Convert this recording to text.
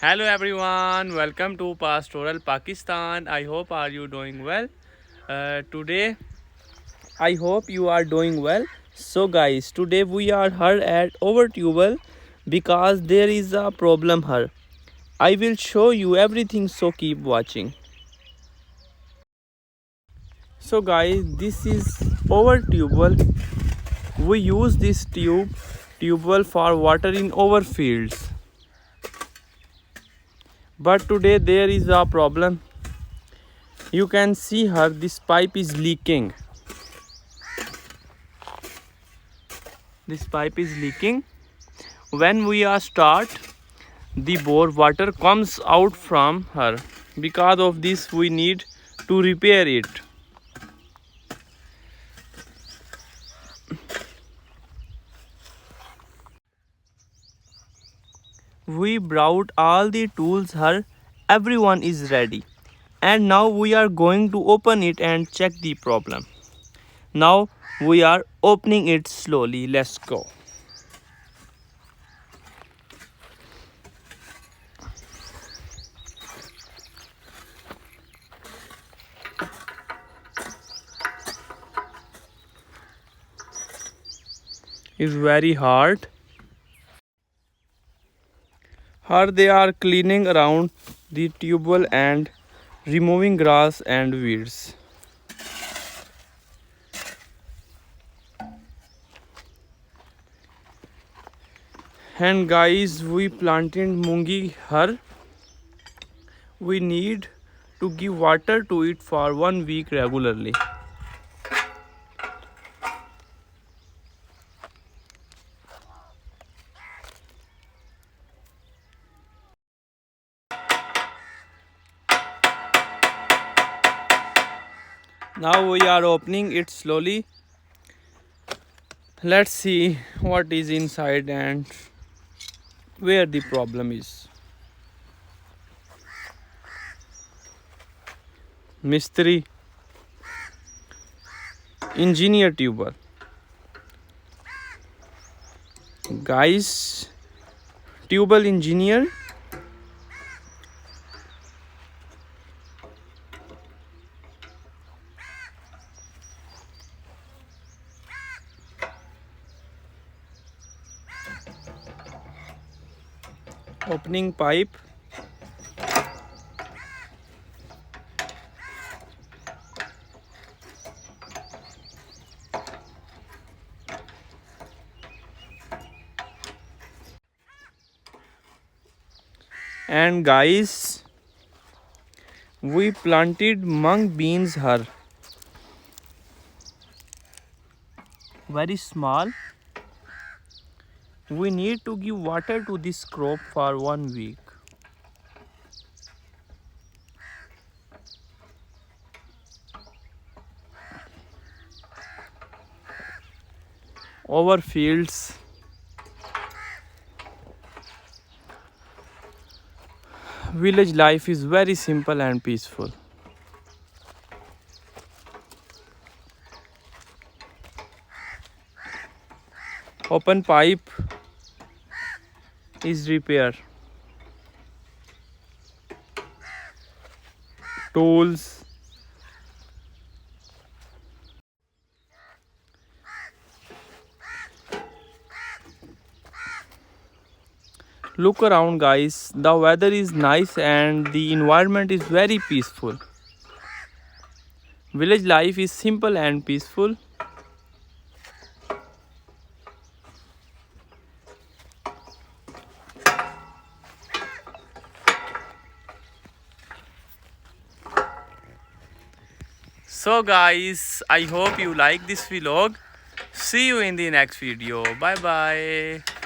Hello everyone, welcome to Pastoral Pakistan. I hope are you doing well. Today I hope you are doing well. So guys, today we are here at our tubewell because there is a problem here. I will show you everything, so keep watching. So guys, this is our tubewell. We use this tubewell for watering our fields. But today there is a problem. You can see here this pipe is leaking. This pipe is leaking. When we are start the bore, water comes out from her. Because of this we need to repair it. We brought all the tools here. Everyone is ready. And now we are going to open it and check the problem. Now we are opening it slowly. Let's go. It's very hard. Here they are cleaning around the tubewell and removing grass and weeds. And guys, we planted mungi here. We need to give water to it for 1 week regularly. Now we are opening it slowly. Let's see what is inside and where the problem is. Mystery engineer tuber. Guys, tubal engineer. Opening pipe. And guys, we planted mung beans here. Very small. We need to give water to this crop for 1 week. Our fields. Village life is very simple and peaceful. Open pipe is repair. Tools. Look around guys, the weather is nice and the environment is very peaceful. Village life is simple and peaceful. So guys, I hope you like this vlog. See you in the next video. Bye bye.